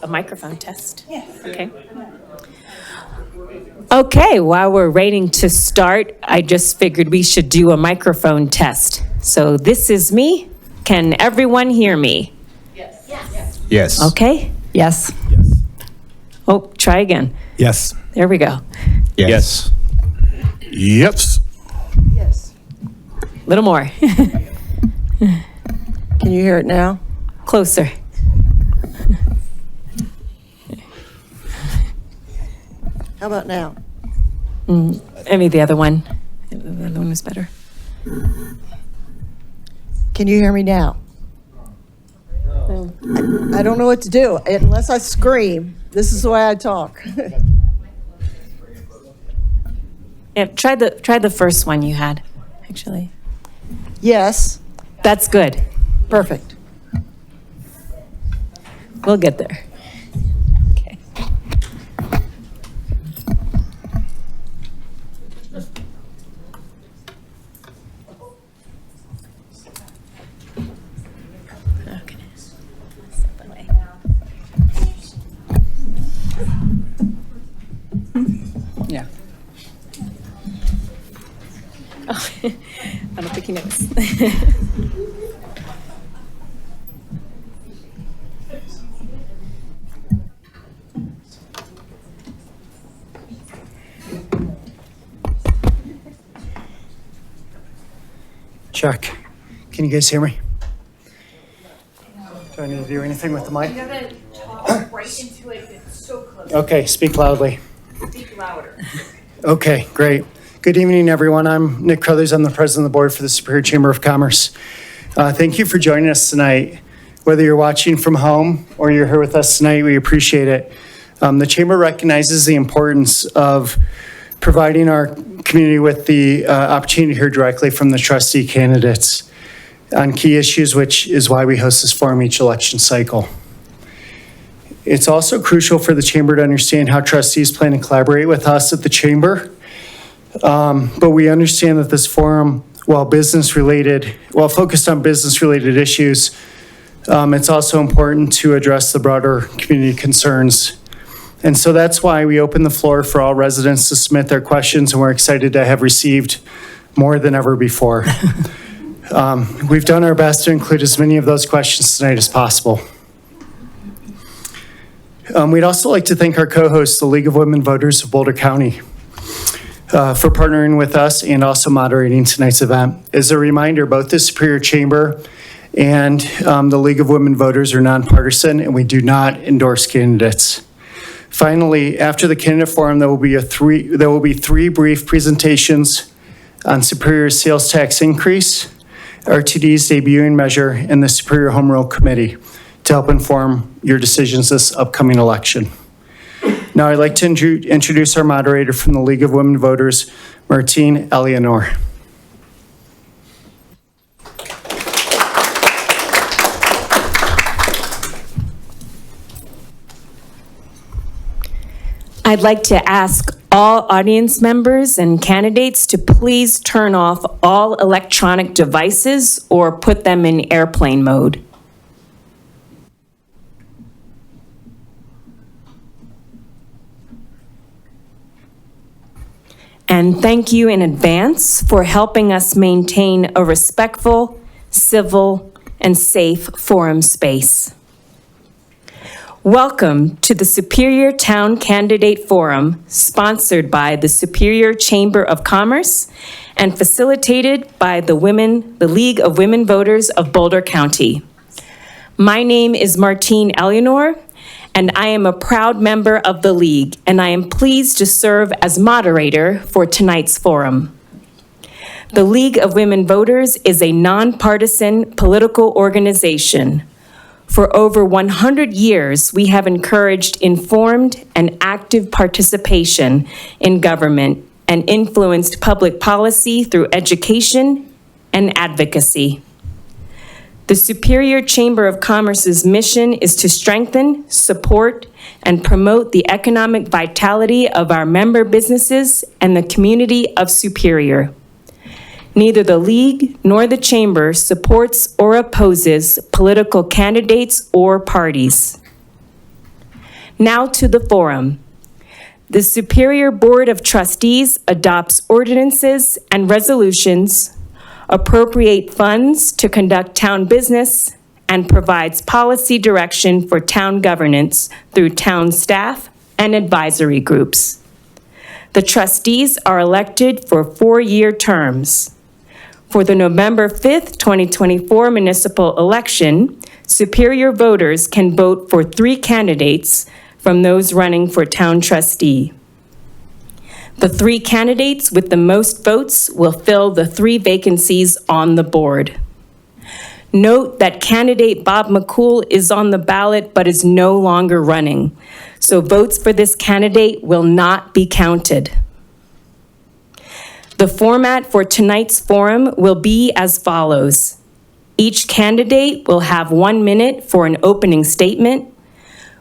A microphone test? Yes. Okay. Okay, while we're waiting to start, I just figured we should do a microphone test. So this is me. Can everyone hear me? Yes. Okay? Yes. Oh, try again. Yes. There we go. Yes. Yes. A little more. Can you hear it now? Closer. How about now? Maybe the other one. The other one was better. Can you hear me now? I don't know what to do unless I scream. This is the way I talk. Yeah, try the first one you had, actually. Yes, That's good. perfect. We'll get there. Okay. Okay. Step away. Yeah. Oh, I don't think he knows. Check. Can you guys hear me? Do I need to do anything with the mic? You gotta talk right into it, it's so close. Okay, speak loudly. Speak louder. Okay, great. Good evening, everyone. I'm Nick Crothers. I'm the president of the board for the Superior Chamber of Commerce. Thank you for joining us tonight. Whether you're watching from home or you're here with us tonight, we appreciate it. The Chamber recognizes the importance of providing our community with the opportunity to hear directly from the trustee candidates on key issues, which is why we host this forum each election cycle. It's also crucial for the Chamber to understand how trustees plan to collaborate with us at the Chamber. But we understand that this forum, while focused on business-related issues, it's also important to address the broader community concerns. And so that's why we open the floor for all residents to submit their questions, and we're excited to have received more than ever before. We've done our best to include as many of those questions tonight as possible. We'd also like to thank our co-hosts, the League of Women Voters of Boulder County, for partnering with us and also moderating tonight's event. As a reminder, both the Superior Chamber and the League of Women Voters are nonpartisan, and we do not endorse candidates. Finally, after the candidate forum, there will be three brief presentations on Superior's sales tax increase, RTD's debuting measure, and the Superior Home Rule Committee to help inform your decisions this upcoming election. Now I'd like to introduce our moderator from the League of Women Voters, Martine Eleanor. I'd like to ask all audience members and candidates to please turn off all electronic devices or put them in airplane mode. And thank you in advance for helping us maintain a respectful, civil, and safe forum space. Welcome to the Superior Town Candidate Forum, sponsored by the Superior Chamber of Commerce and facilitated by the League of Women Voters of Boulder County. My name is Martine Eleanor, and I am a proud member of the League, and I am pleased to serve as moderator for tonight's forum. The League of Women Voters is a nonpartisan political organization. For over 100 years, we have encouraged informed and active participation in government and influenced public policy through education and advocacy. The Superior Chamber of Commerce's mission is to strengthen, support, and promote the economic vitality of our member businesses and the community of Superior. Neither the League nor the Chamber supports or opposes political candidates or parties. Now to the forum. The Superior Board of Trustees adopts ordinances and resolutions, appropriate funds to conduct town business, and provides policy direction for town governance through town staff and advisory groups. The trustees are elected for 4-year terms. For the November 5th, 2024 municipal election, Superior voters can vote for 3 candidates from those running for town trustee. The 3 candidates with the most votes will fill the 3 vacancies on the board. Note that candidate Bob McCool is on the ballot but is no longer running, so votes for this candidate will not be counted. The format for tonight's forum will be as follows. Each candidate will have 1 minute for an opening statement.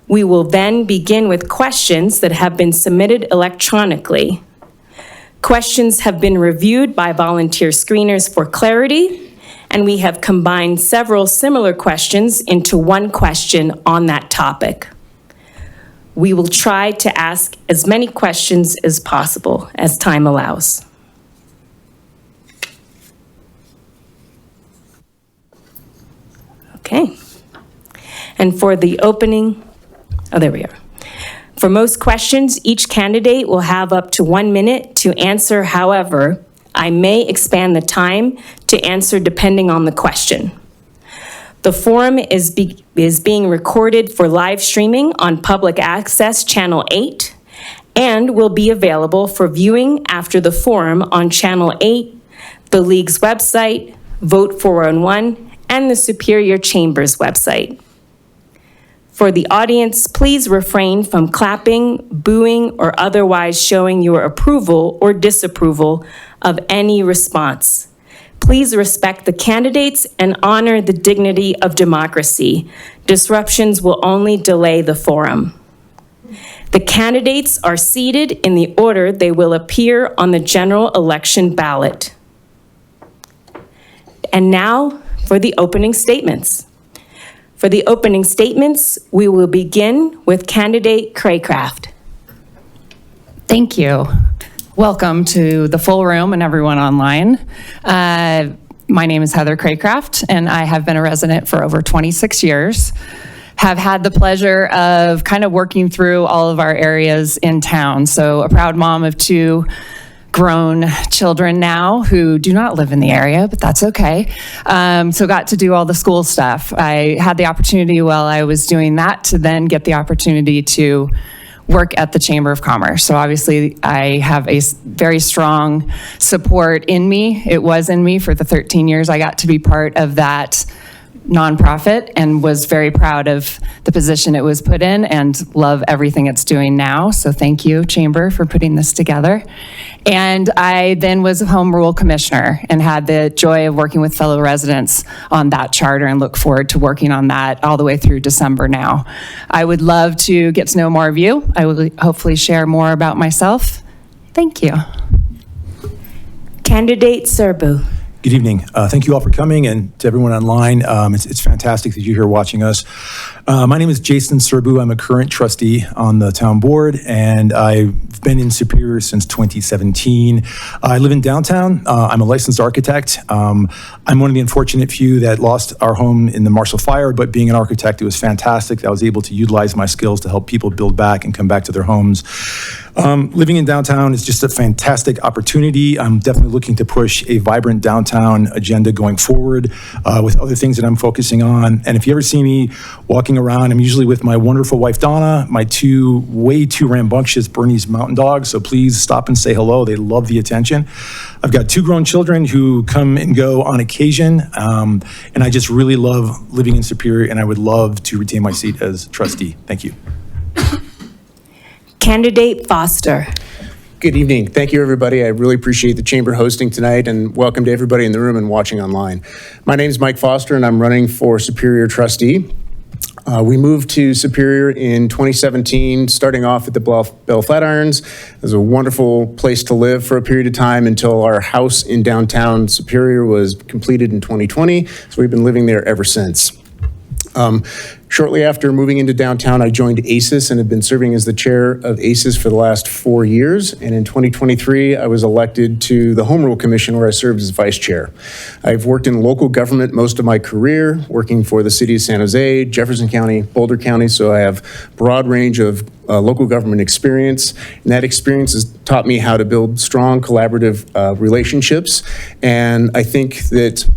We will then begin with questions that have been submitted electronically. Questions have been reviewed by volunteer screeners for clarity, and we have combined several similar questions into one question on that topic. We will try to ask as many questions as possible as time allows. Okay. And for the opening, there we are. For most questions, each candidate will have up to 1 minute to answer. However, I may expand the time to answer depending on the question. The forum is being recorded for live streaming on Public Access Channel 8 and will be available for viewing after the forum on Channel 8, the League's website, Vote 411, and the Superior Chamber's website. For the audience, please refrain from clapping, booing, or otherwise showing your approval or disapproval of any response. Please respect the candidates and honor the dignity of democracy. Disruptions will only delay the forum. The candidates are seated in the order they will appear on the general election ballot. And now for the opening statements. For the opening statements, we will begin with candidate Craycraft. Thank you. Welcome to the full room and everyone online. My name is Heather Craycraft, and I have been a resident for over 26 years. Have had the pleasure of kind of working through all of our areas in town. So a proud mom of 2 grown children now who do not live in the area, but that's okay. So got to do all the school stuff. I had the opportunity while I was doing that to then get the opportunity to work at the Chamber of Commerce. So obviously I have a very strong support in me. It was in me for the 13 years I got to be part of that nonprofit, and was very proud of the position it was put in and love everything it's doing now. So thank you, Chamber, for putting this together. And I then was a home rule commissioner and had the joy of working with fellow residents on that charter, and look forward to working on that all the way through December now. I would love to get to know more of you. I will hopefully share more about myself. Thank you. Candidate Serbu. Good evening. Thank you all for coming, and to everyone online. It's fantastic that you're here watching us. My name is Jason Serbu. I'm a current trustee on the town board, and I've been in Superior since 2017. I live in downtown. I'm a licensed architect. I'm one of the unfortunate few that lost our home in the Marshall Fire, but being an architect, it was fantastic. I was able to utilize my skills to help people build back and come back to their homes. Living in downtown is just a fantastic opportunity. I'm definitely looking to push a vibrant downtown agenda going forward with other things that I'm focusing on. And if you ever see me walking around, I'm usually with my wonderful wife, Donna, my 2 way too rambunctious Bernese mountain dogs. So please stop and say hello. They love the attention. I've got 2 grown children who come and go on occasion. And I just really love living in Superior, and I would love to retain my seat as trustee. Thank you. Candidate Foster. Good evening. Thank you, everybody. I really appreciate the Chamber hosting tonight, and welcome to everybody in the room and watching online. My name is Mike Foster, and I'm running for Superior trustee. We moved to Superior in 2017, starting off at the Bell Flatirons. It was a wonderful place to live for a period of time until our house in downtown Superior was completed in 2020, so we've been living there ever since. Shortly after moving into downtown, I joined ACES and have been serving as the chair of ACES for the last 4 years. And in 2023, I was elected to the Home Rule Commission, where I served as vice chair. I've worked in local government most of my career, working for the city of San Jose, Jefferson County, Boulder County, so I have a broad range of local government experience. And that experience has taught me how to build strong collaborative relationships. And I think that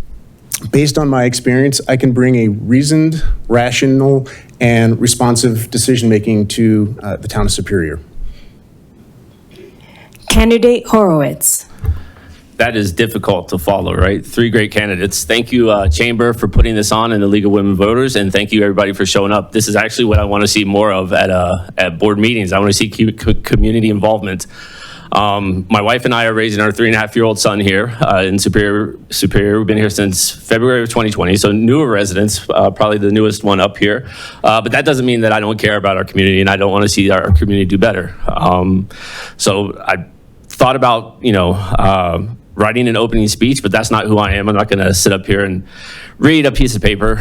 based on my experience, I can bring a reasoned, rational, and responsive decision-making to the town of Superior. Candidate Horowitz. That is difficult to follow, right? 3 great candidates. Thank you, Chamber, for putting this on in the League of Women Voters, and thank you, everybody, for showing up. This is actually what I want to see more of at board meetings. I want to see community involvement. My wife and I are raising our 3.5-year-old son here in Superior. We've been here since February of 2020, so newer residents, probably the newest one up here. But that doesn't mean that I don't care about our community and I don't want to see our community do better. So I thought about, writing an opening speech, but that's not who I am. I'm not going to sit up here and read a piece of paper.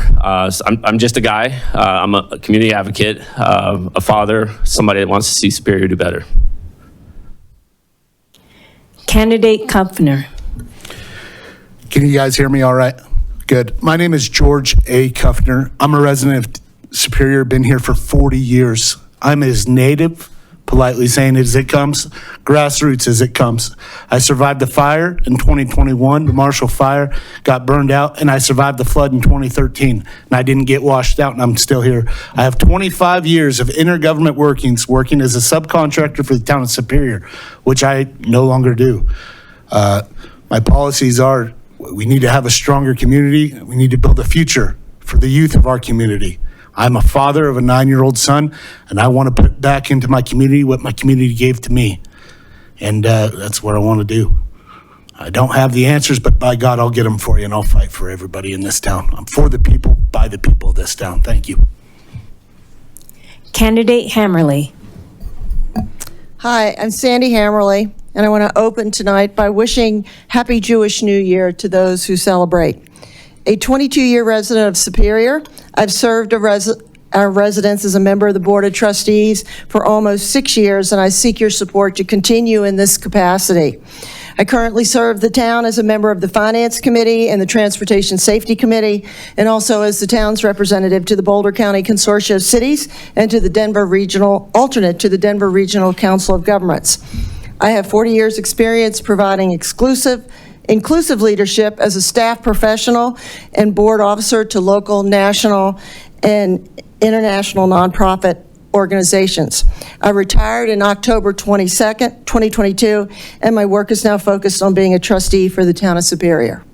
So I'm just a guy. I'm a community advocate, a father, somebody that wants to see Superior do better. Candidate Kupfner. Can you guys hear me all right? Good. My name is George A. Kupfner. I'm a resident of Superior, been here for 40 years. I'm as native, politely saying it as it comes, grassroots as it comes. I survived the fire in 2021, the Marshall Fire, got burned out, and I survived the flood in 2013, and I didn't get washed out, and I'm still here. I have 25 years of intergovernment working as a subcontractor for the town of Superior, which I no longer do. My policies are, we need to have a stronger community. We need to build a future for the youth of our community. I'm a father of a 9-year-old son, and I want to put back into my community what my community gave to me. And that's what I want to do. I don't have the answers, but by God, I'll get them for you, and I'll fight for everybody in this town. I'm for the people, by the people of this town. Thank you. Candidate Hammerly. Hi, I'm Sandy Hammerly, and I want to open tonight by wishing Happy Jewish New Year to those who celebrate. A 22-year resident of Superior, I've served our residents as a member of the Board of Trustees for almost 6 years, and I seek your support to continue in this capacity. I currently serve the town as a member of the Finance Committee and the Transportation Safety Committee, and also as the town's representative to the Boulder County Consortia of Cities and to the alternate to the Denver Regional Council of Governments. I have 40 years' experience providing inclusive leadership as a staff professional and board officer to local, national, and international nonprofit organizations. I retired in October 22nd, 2022, and my work is now focused on being a trustee for the town of Superior.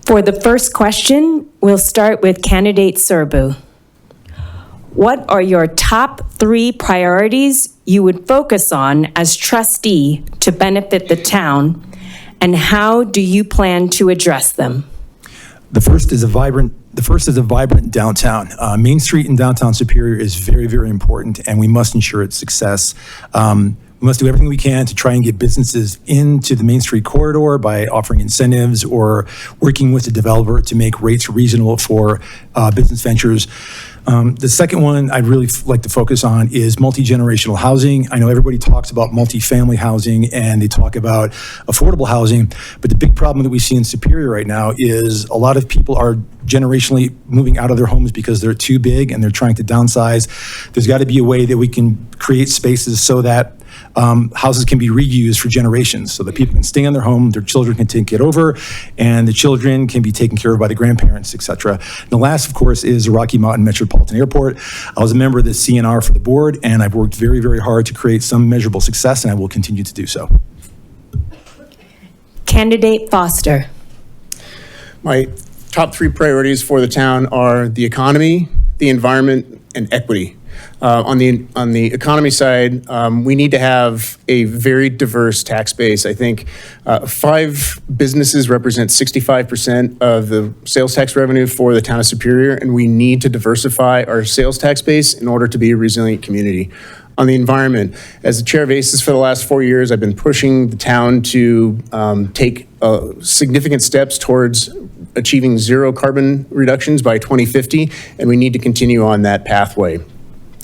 For the first question, we'll start with candidate Serbu. What are your top 3 priorities you would focus on as trustee to benefit the town, and how do you plan to address them? The first is a vibrant downtown. Main Street in downtown Superior is very, very important, and we must ensure its success. We must do everything we can to try and get businesses into the Main Street corridor by offering incentives or working with the developer to make rates reasonable for business ventures. The second one I'd really like to focus on is multi-generational housing. I know everybody talks about multifamily housing and they talk about affordable housing, but the big problem that we see in Superior right now is a lot of people are generationally moving out of their homes because they're too big and they're trying to downsize. There's got to be a way that we can create spaces so that houses can be reused for generations so that people can stay in their home, their children can take it over, and the children can be taken care of by the grandparents, etc. And the last, of course, is the Rocky Mountain Metropolitan Airport. I was a member of the CNR for the board, and I've worked very, very hard to create some measurable success, and I will continue to do so. Candidate Foster. My top 3 priorities for the town are the economy, the environment, and equity. On the economy side, we need to have a very diverse tax base. I think 5 businesses represent 65% of the sales tax revenue for the town of Superior, and we need to diversify our sales tax base in order to be a resilient community. On the environment, as the chair of ACES for the last 4 years, I've been pushing the town to take significant steps towards achieving zero carbon reductions by 2050, and we need to continue on that pathway.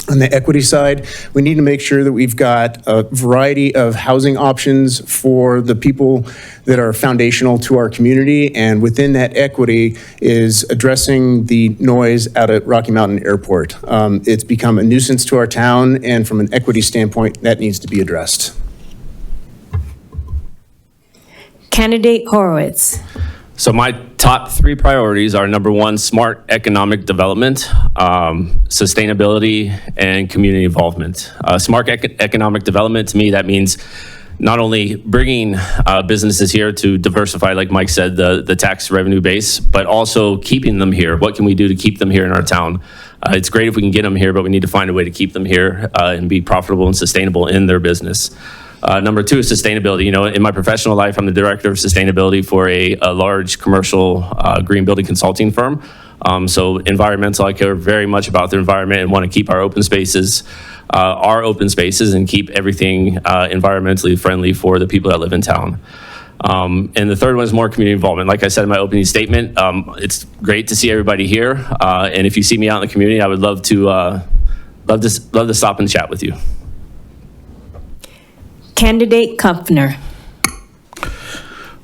On the equity side, we need to make sure that we've got a variety of housing options for the people that are foundational to our community, and within that equity is addressing the noise out at Rocky Mountain Airport. It's become a nuisance to our town, and from an equity standpoint, that needs to be addressed. Candidate Horowitz. So my top 3 priorities are number 1, smart economic development, sustainability, and community involvement. Smart economic development, to me, that means not only bringing businesses here to diversify, like Mike said, the tax revenue base, but also keeping them here. What can we do to keep them here in our town? It's great if we can get them here, but we need to find a way to keep them here and be profitable and sustainable in their business. Number 2 is sustainability. You know, in my professional life, I'm the director of sustainability for a large commercial green building consulting firm. So environmental, I care very much about the environment and want to keep our open spaces and keep everything environmentally friendly for the people that live in town. And the third one is more community involvement. Like I said in my opening statement, it's great to see everybody here. And if you see me out in the community, I would love to stop and chat with you. Candidate Kumpfner.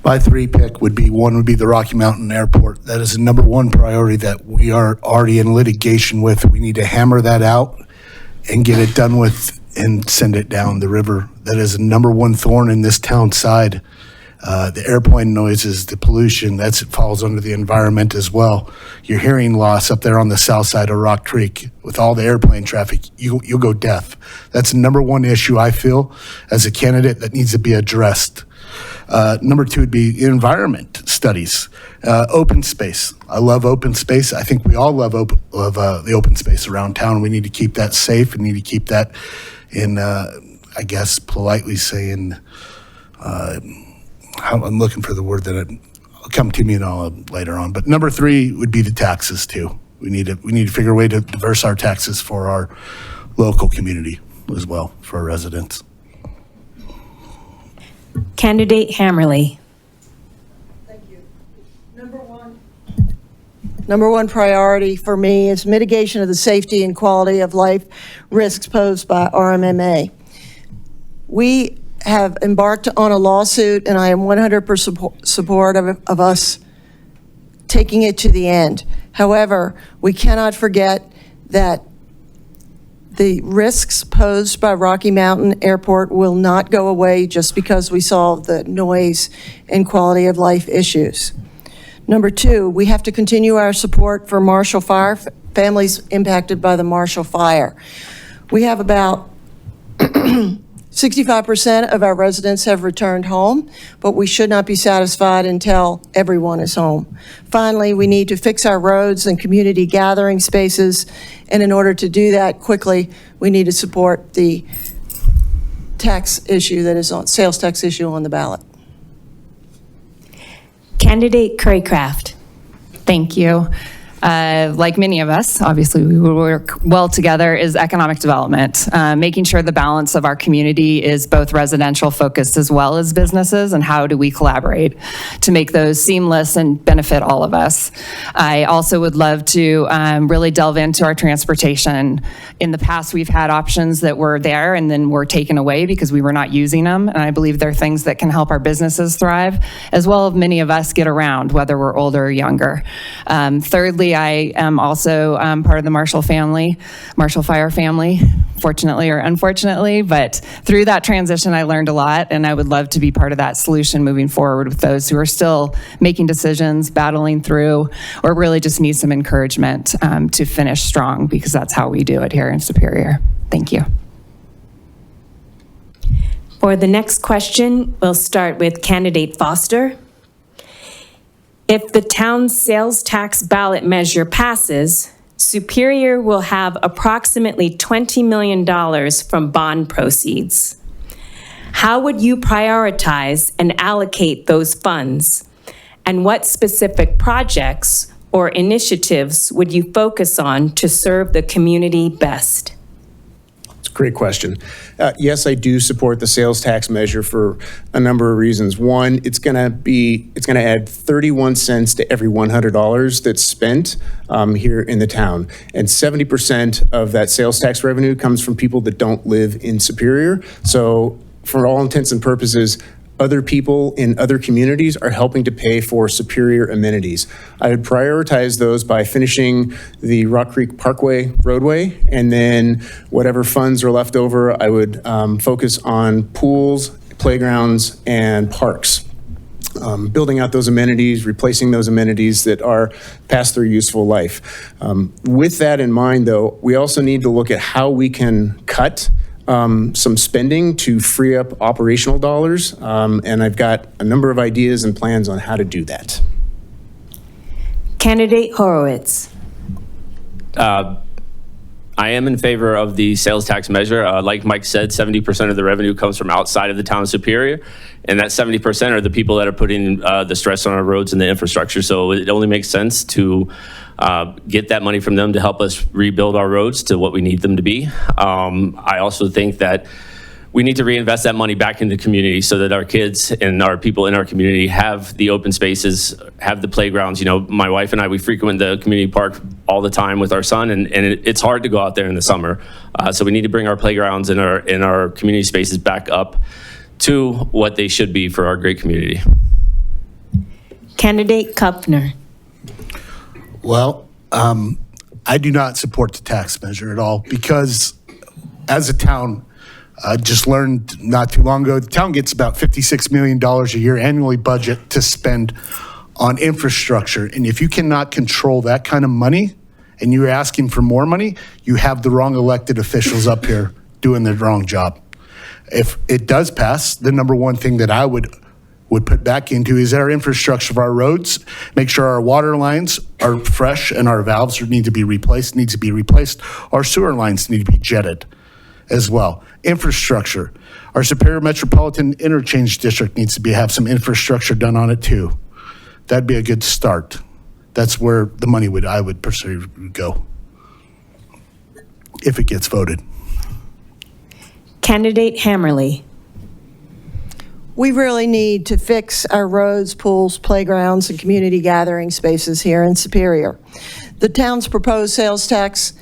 My 3 pick would be, 1 would be the Rocky Mountain Airport. That is the number 1 priority that we are already in litigation with. We need to hammer that out and get it done with and send it down the river. That is the number 1 thorn in this town's side. The airplane noises, the pollution, it falls under the environment as well. Your hearing loss up there on the south side of Rock Creek, with all the airplane traffic, you'll go deaf. That's the number 1 issue I feel as a candidate that needs to be addressed. Number 2 would be environment studies, open space. I love open space. I think we all love the open space around town. We need to keep that safe. We need to keep that in, I guess, politely saying, I'm looking for the word that will come to me later on. But number 3 would be the taxes too. We need to figure a way to diverse our taxes for our local community as well, for our residents. Candidate Hammerly. Thank you. Number one priority for me is mitigation of the safety and quality of life risks posed by RMMA. We have embarked on a lawsuit, and I am 100% support of us taking it to the end. However, we cannot forget that the risks posed by Rocky Mountain Airport will not go away just because we solve the noise and quality of life issues. Number 2, we have to continue our support for Marshall Fire, families impacted by the Marshall Fire. We have about 65% of our residents have returned home, but we should not be satisfied until everyone is home. Finally, we need to fix our roads and community gathering spaces, and in order to do that quickly, we need to support the tax issue that is on, sales tax issue on the ballot. Candidate Craycraft. Thank you. Like many of us, obviously we work well together, is economic development, making sure the balance of our community is both residential focused as well as businesses, and how do we collaborate to make those seamless and benefit all of us. I also would love to really delve into our transportation. In the past, we've had options that were there and then were taken away because we were not using them, and I believe they're things that can help our businesses thrive, as well as many of us get around, whether we're older or younger. Thirdly, I am also part of the Marshall Fire family, fortunately or unfortunately, but through that transition, I learned a lot, and I would love to be part of that solution moving forward with those who are still making decisions, battling through, or really just need some encouragement to finish strong, because that's how we do it here in Superior. Thank you. For the next question, we'll start with Candidate Foster. If the town's sales tax ballot measure passes, Superior will have approximately $20 million from bond proceeds. How would you prioritize and allocate those funds? And what specific projects or initiatives would you focus on to serve the community best? Great question. Yes, I do support the sales tax measure for a number of reasons. One, it's going to add 31 cents to every $100 that's spent here in the town. And 70% of that sales tax revenue comes from people that don't live in Superior. So for all intents and purposes, other people in other communities are helping to pay for Superior amenities. I would prioritize those by finishing the Rock Creek Parkway roadway, and then whatever funds are left over, I would focus on pools, playgrounds, and parks. Building out those amenities, replacing those amenities that are past their useful life. With that in mind, though, we also need to look at how we can cut some spending to free up operational dollars, and I've got a number of ideas and plans on how to do that. Candidate Horowitz. I am in favor of the sales tax measure. Like Mike said, 70% of the revenue comes from outside of the town of Superior, and that 70% are the people that are putting the stress on our roads and the infrastructure. So it only makes sense to get that money from them to help us rebuild our roads to what we need them to be. I also think that we need to reinvest that money back in the community so that our kids and our people in our community have the open spaces, have the playgrounds. You know, my wife and I, we frequent the community park all the time with our son, and it's hard to go out there in the summer. So we need to bring our playgrounds and our community spaces back up to what they should be for our great community. Candidate Kupner. Well, I do not support the tax measure at all because as a town, just learned not too long ago, the town gets about $56 million a year annually budget to spend on infrastructure. And if you cannot control that kind of money and you're asking for more money, you have the wrong elected officials up here doing the wrong job. If it does pass, the number one thing that I would put back into is our infrastructure of our roads, make sure our water lines are fresh and our valves need to be replaced. Our sewer lines need to be jetted as well. Infrastructure. Our Superior Metropolitan Interchange District needs to have some infrastructure done on it too. That'd be a good start. That's where the money I would personally go if it gets voted. Candidate Hammerly. We really need to fix our roads, pools, playgrounds, and community gathering spaces here in Superior. The town's proposed sales tax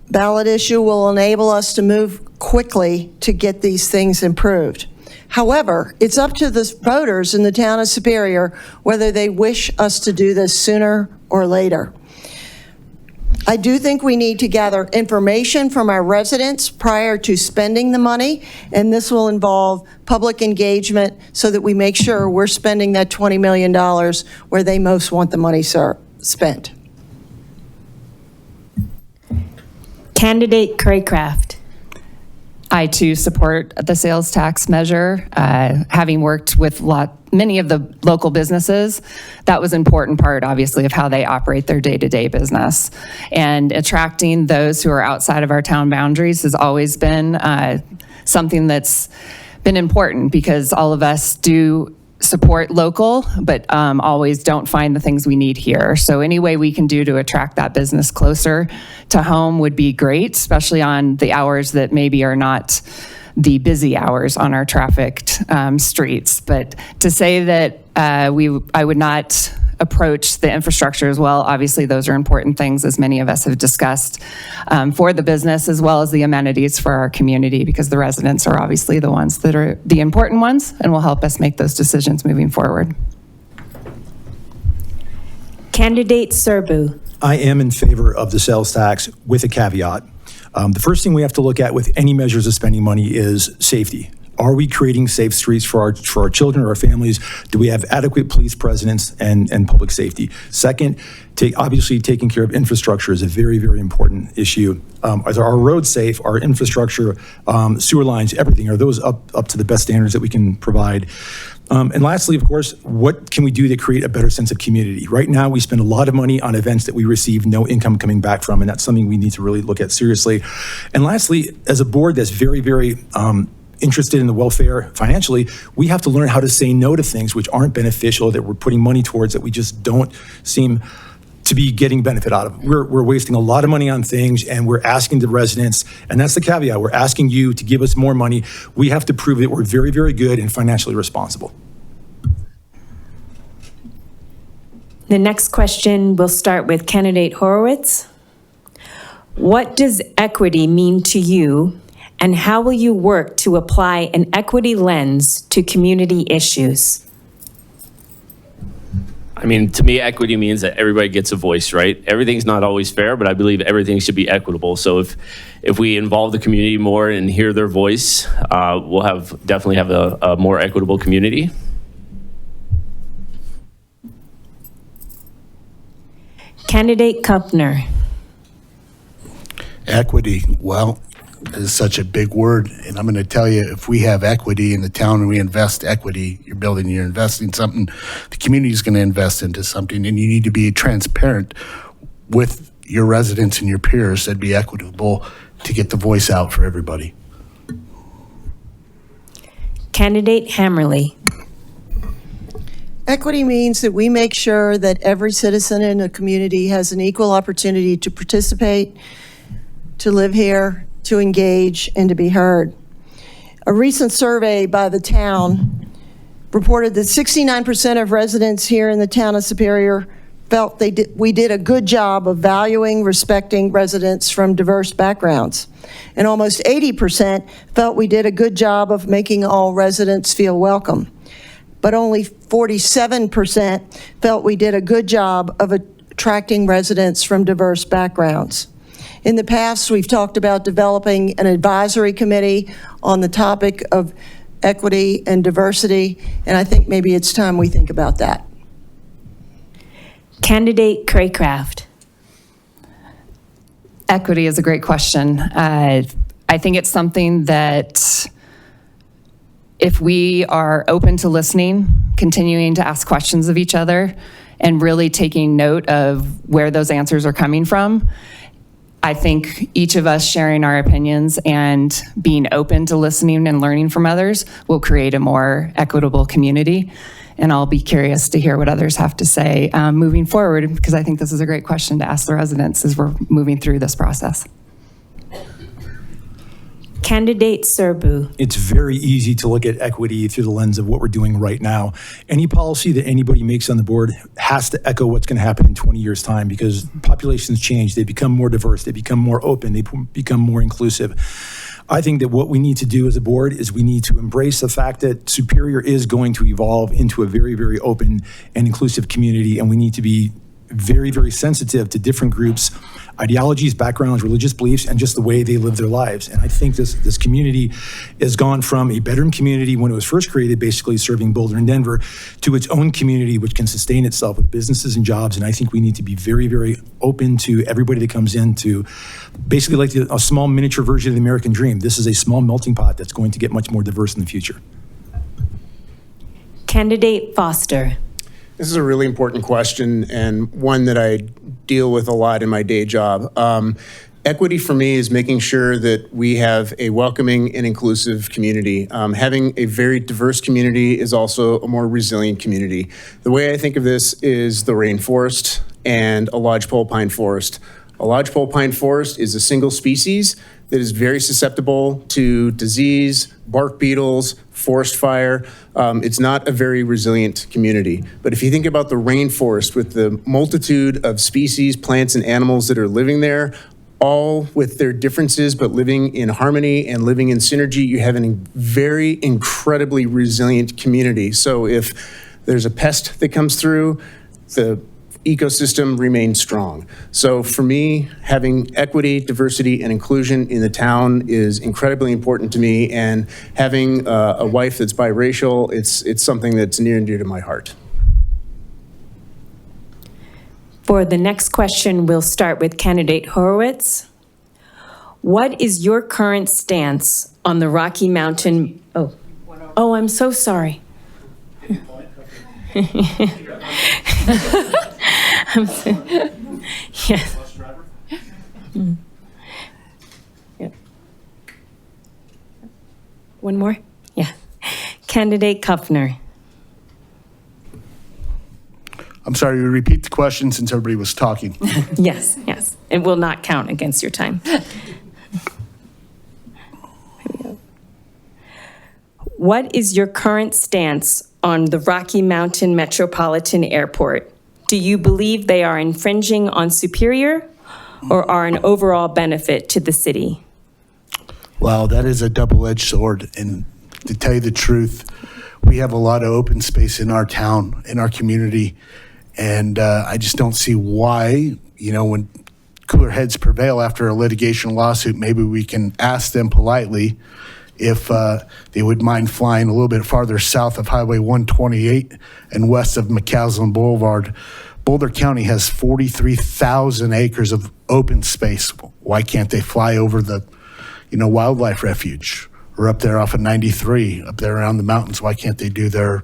ballot issue will enable us to move quickly to get these things improved. However, it's up to the voters in the town of Superior whether they wish us to do this sooner or later. I do think we need to gather information from our residents prior to spending the money, and this will involve public engagement so that we make sure we're spending that $20 million where they most want the money spent. Candidate Craycraft. I too support the sales tax measure. Having worked with many of the local businesses, that was an important part, obviously, of how they operate their day-to-day business. And attracting those who are outside of our town boundaries has always been something that's been important because all of us do support local, but always don't find the things we need here. So any way we can do to attract that business closer to home would be great, especially on the hours that maybe are not the busy hours on our trafficked streets. But to say that I would not approach the infrastructure as well, obviously those are important things, as many of us have discussed, for the business as well as the amenities for our community, because the residents are obviously the ones that are the important ones and will help us make those decisions moving forward. Candidate Serbu. I am in favor of the sales tax with a caveat. The first thing we have to look at with any measures of spending money is safety. Are we creating safe streets for our children or our families? Do we have adequate police presence and public safety? Second, obviously taking care of infrastructure is a very, very important issue. Are our roads safe? Our infrastructure, sewer lines, everything, are those up to the best standards that we can provide? And lastly, of course, what can we do to create a better sense of community? Right now, we spend a lot of money on events that we receive no income coming back from, and that's something we need to really look at seriously. And lastly, as a board that's very, very interested in the welfare financially, we have to learn how to say no to things which aren't beneficial, that we're putting money towards that we just don't seem to be getting benefit out of. We're wasting a lot of money on things, and we're asking the residents, and that's the caveat, we're asking you to give us more money. We have to prove that we're very, very good and financially responsible. The next question will start with candidate Horowitz. What does equity mean to you, and how will you work to apply an equity lens to community issues? I mean, to me, equity means that everybody gets a voice, right? Everything's not always fair, but I believe everything should be equitable. So if we involve the community more and hear their voice, we'll definitely have a more equitable community. Candidate Kuffner. Equity, well, is such a big word, and I'm going to tell you, if we have equity in the town and we invest equity, you're investing something, the community is going to invest into something, and you need to be transparent with your residents and your peers and be equitable to get the voice out for everybody. Candidate Hammerly. Equity means that we make sure that every citizen in a community has an equal opportunity to participate, to live here, to engage, and to be heard. A recent survey by the town reported that 69% of residents here in the town of Superior felt we did a good job of valuing, respecting residents from diverse backgrounds. And almost 80% felt we did a good job of making all residents feel welcome. But only 47% felt we did a good job of attracting residents from diverse backgrounds. In the past, we've talked about developing an advisory committee on the topic of equity and diversity, and I think maybe it's time we think about that. Candidate Craycraft. Equity is a great question. I think it's something that if we are open to listening, continuing to ask questions of each other, and really taking note of where those answers are coming from, I think each of us sharing our opinions and being open to listening and learning from others will create a more equitable community. And I'll be curious to hear what others have to say moving forward, because I think this is a great question to ask the residents as we're moving through this process. Candidate Serbu. It's very easy to look at equity through the lens of what we're doing right now. Any policy that anybody makes on the board has to echo what's going to happen in 20 years' time, because populations change, they become more diverse, they become more open, they become more inclusive. I think that what we need to do as a board is we need to embrace the fact that Superior is going to evolve into a very, very open and inclusive community, and we need to be very, very sensitive to different groups, ideologies, backgrounds, religious beliefs, and just the way they live their lives. And I think this community has gone from a bedroom community when it was first created, basically serving Boulder and Denver, to its own community, which can sustain itself with businesses and jobs. And I think we need to be very, very open to everybody that comes in, to basically like a small miniature version of the American dream. This is a small melting pot that's going to get much more diverse in the future. Candidate Foster. This is a really important question, and one that I deal with a lot in my day job. Equity for me is making sure that we have a welcoming and inclusive community. Having a very diverse community is also a more resilient community. The way I think of this is the rainforest and a lodgepole pine forest. A lodgepole pine forest is a single species that is very susceptible to disease, bark beetles, forest fire. It's not a very resilient community. But if you think about the rainforest with the multitude of species, plants, and animals that are living there, all with their differences, but living in harmony and living in synergy, you have a very incredibly resilient community. So if there's a pest that comes through, the ecosystem remains strong. So for me, having equity, diversity, and inclusion in the town is incredibly important to me, and having a wife that's biracial, it's something that's near and dear to my heart. For the next question, we'll start with candidate Horowitz. What is your current stance on the Rocky Mountain? Oh, I'm so sorry. Yes. Yeah. One more? Yeah. Candidate Kuffner. I'm sorry, you repeat the question since everybody was talking. Yes, yes. It will not count against your time. What is your current stance on the Rocky Mountain Metropolitan Airport? Do you believe they are infringing on Superior or are an overall benefit to the city? Wow, that is a double-edged sword. And to tell you the truth, we have a lot of open space in our town, in our community. And I just don't see why, when cooler heads prevail after a litigation lawsuit, maybe we can ask them politely if they would mind flying a little bit farther south of Highway 128 and west of McCaslin Boulevard. Boulder County has 43,000 acres of open space. Why can't they fly over the, wildlife refuge, or up there off of 93, up there around the mountains? Why can't they do their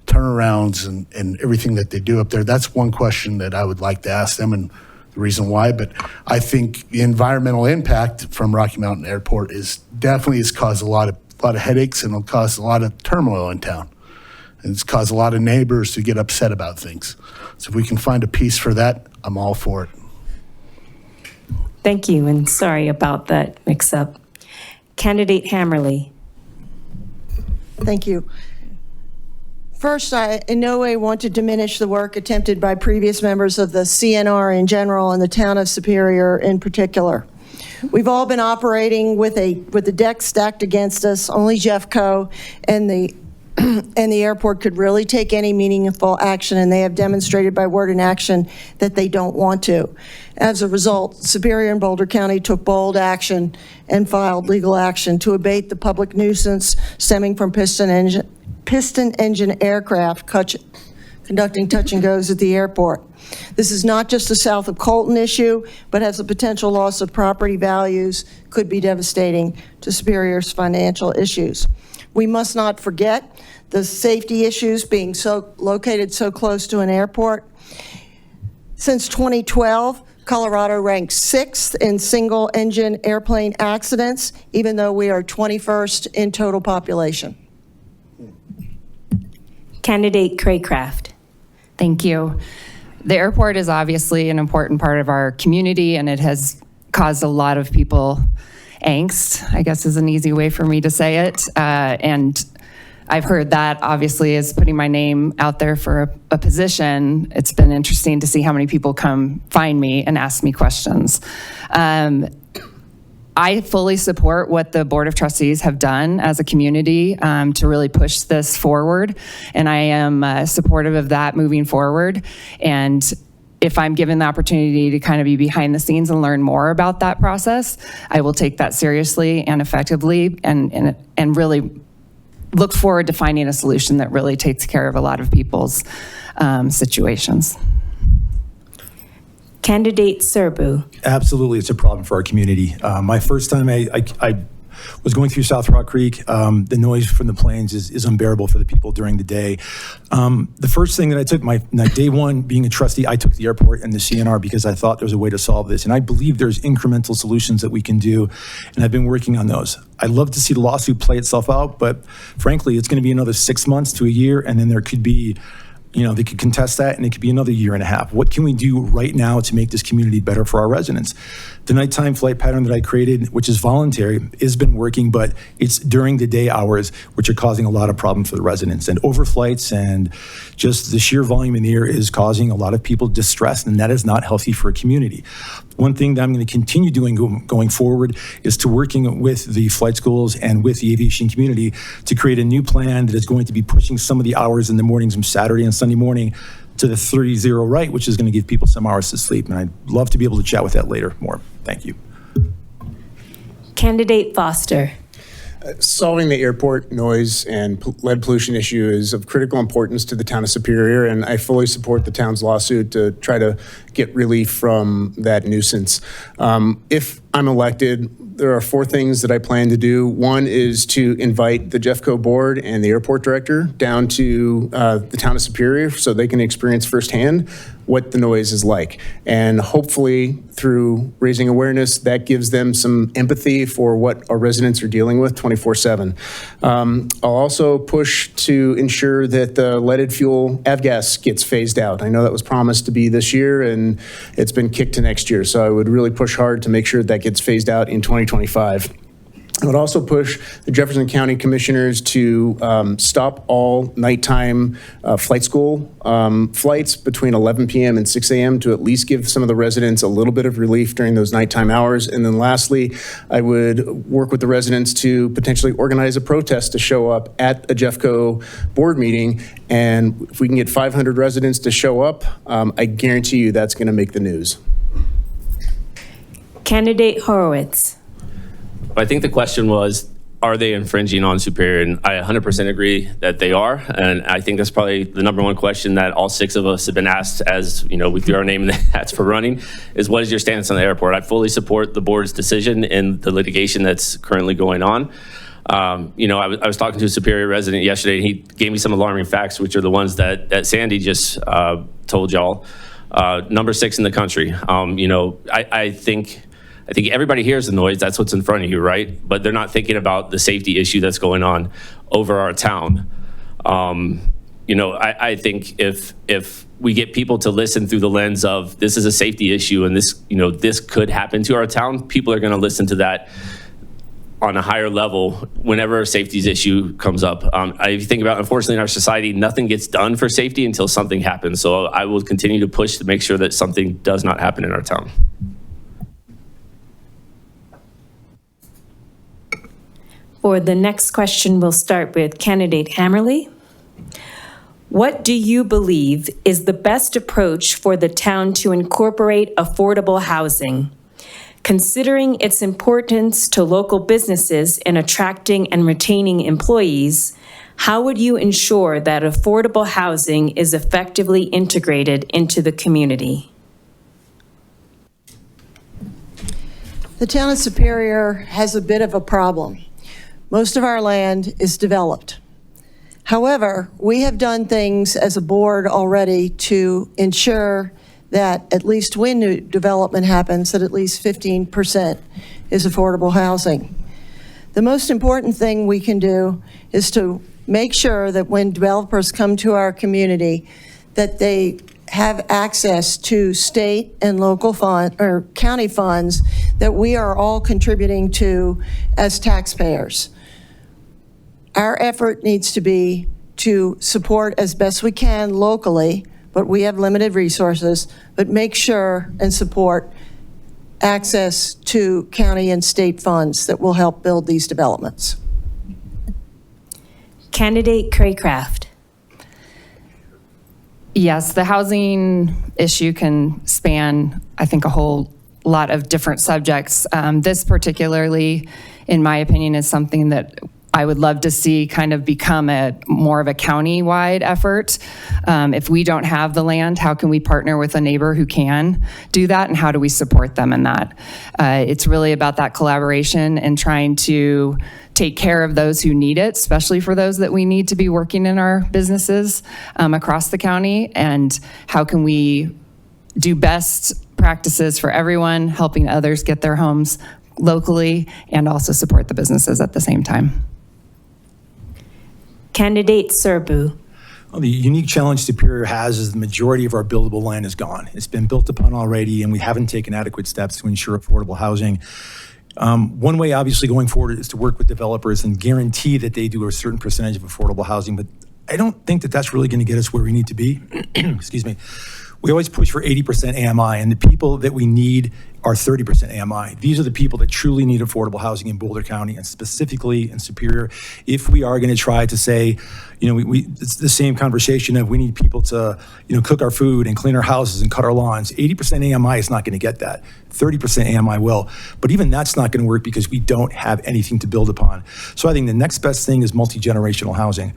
turnarounds and everything that they do up there? That's one question that I would like to ask them, and the reason why. But I think the environmental impact from Rocky Mountain Airport has caused a lot of headaches, and it'll cause a lot of turmoil in town. And it's caused a lot of neighbors to get upset about things. So if we can find a piece for that, I'm all for it. Thank you, and sorry about that mix-up. Candidate Hammerly. Thank you. First, I in no way want to diminish the work attempted by previous members of the CNR in general and the town of Superior in particular. We've all been operating with the deck stacked against us. Only Jeffco and the airport could really take any meaningful action, and they have demonstrated by word and action that they don't want to. As a result, Superior and Boulder County took bold action and filed legal action to abate the public nuisance stemming from piston engine aircraft conducting touch and goes at the airport. This is not just a south of Colton issue, but has a potential loss of property values, could be devastating to Superior's financial issues. We must not forget the safety issues being located so close to an airport. Since 2012, Colorado ranks 6th in single-engine airplane accidents, even though we are 21st in total population. Candidate Craycraft. Thank you. The airport is obviously an important part of our community, and it has caused a lot of people angst, I guess is an easy way for me to say it. And I've heard that obviously is putting my name out there for a position. It's been interesting to see how many people come find me and ask me questions. I fully support what the Board of Trustees have done as a community to really push this forward, and I am supportive of that moving forward. And if I'm given the opportunity to kind of be behind the scenes and learn more about that process, I will take that seriously and effectively and really look forward to finding a solution that really takes care of a lot of people's situations. Candidate Serbu. Absolutely, it's a problem for our community. My first time I was going through South Rock Creek, the noise from the planes is unbearable for the people during the day. The first thing that I took, my day one being a trustee, I took the airport and the CNR because I thought there was a way to solve this. And I believe there's incremental solutions that we can do, and I've been working on those. I'd love to see the lawsuit play itself out, but frankly, it's going to be another 6 months to a year, and then there could be, they could contest that, and it could be another year and a half. What can we do right now to make this community better for our residents? The nighttime flight pattern that I created, which is voluntary, has been working, but it's during the day hours, which are causing a lot of problems for the residents. And overflights and just the sheer volume in the air is causing a lot of people distress, and that is not healthy for a community. One thing that I'm going to continue doing going forward is to working with the flight schools and with the aviation community to create a new plan that is going to be pushing some of the hours in the mornings from Saturday and Sunday morning to the 30 right, which is going to give people some hours to sleep. And I'd love to be able to chat with that later more. Thank you. Candidate Foster. Solving the airport noise and lead pollution issue is of critical importance to the town of Superior, and I fully support the town's lawsuit to try to get relief from that nuisance. If I'm elected, there are 4 things that I plan to do. One is to invite the Jeffco board and the airport director down to the town of Superior so they can experience firsthand what the noise is like. And hopefully, through raising awareness, that gives them some empathy for what our residents are dealing with 24/7. I'll also push to ensure that the leaded fuel avgas gets phased out. I know that was promised to be this year, and it's been kicked to next year. So I would really push hard to make sure that gets phased out in 2025. I would also push the Jefferson County Commissioners to stop all nighttime flight school flights between 11 p.m. and 6 a.m. to at least give some of the residents a little bit of relief during those nighttime hours. And then lastly, I would work with the residents to potentially organize a protest to show up at a Jeffco board meeting. And if we can get 500 residents to show up, I guarantee you that's going to make the news. Candidate Horowitz. I think the question was, are they infringing on Superior? And I 100% agree that they are. And I think that's probably the number one question that all 6 of us have been asked as, we threw our name in the hats for running, is what is your stance on the airport? I fully support the board's decision in the litigation that's currently going on. I was talking to a Superior resident yesterday, and he gave me some alarming facts, which are the ones that Sandy just told y'all. Number 6 in the country. I think everybody hears the noise. That's what's in front of you, right? But they're not thinking about the safety issue that's going on over our town. I think if we get people to listen through the lens of this is a safety issue and this could happen to our town, people are going to listen to that on a higher level whenever a safety issue comes up. If you think about, unfortunately, in our society, nothing gets done for safety until something happens. So I will continue to push to make sure that something does not happen in our town. For the next question, we'll start with candidate Hammerly. What do you believe is the best approach for the town to incorporate affordable housing? Considering its importance to local businesses in attracting and retaining employees, how would you ensure that affordable housing is effectively integrated into the community? The town of Superior has a bit of a problem. Most of our land is developed. However, we have done things as a board already to ensure that at least when new development happens, that at least 15% is affordable housing. The most important thing we can do is to make sure that when developers come to our community, that they have access to state and local or county funds that we are all contributing to as taxpayers. Our effort needs to be to support as best we can locally, but we have limited resources, but make sure and support access to county and state funds that will help build these developments. Candidate Craycraft. Yes, the housing issue can span, I think, a whole lot of different subjects. This particularly, in my opinion, is something that I would love to see kind of become more of a county-wide effort. If we don't have the land, how can we partner with a neighbor who can do that, and how do we support them in that? It's really about that collaboration and trying to take care of those who need it, especially for those that we need to be working in our businesses across the county, and how can we do best practices for everyone, helping others get their homes locally, and also support the businesses at the same time. Candidate Serbu. Well, the unique challenge Superior has is the majority of our buildable land is gone. It's been built upon already, and we haven't taken adequate steps to ensure affordable housing. One way, obviously, going forward is to work with developers and guarantee that they do a certain percentage of affordable housing, but I don't think that that's really going to get us where we need to be. Excuse me. We always push for 80% AMI, and the people that we need are 30% AMI. These are the people that truly need affordable housing in Boulder County, and specifically in Superior. If we are going to try to say, it's the same conversation of we need people to, cook our food and clean our houses and cut our lawns. 80% AMI is not going to get that. 30% AMI will. But even that's not going to work because we don't have anything to build upon. So I think the next best thing is multi-generational housing.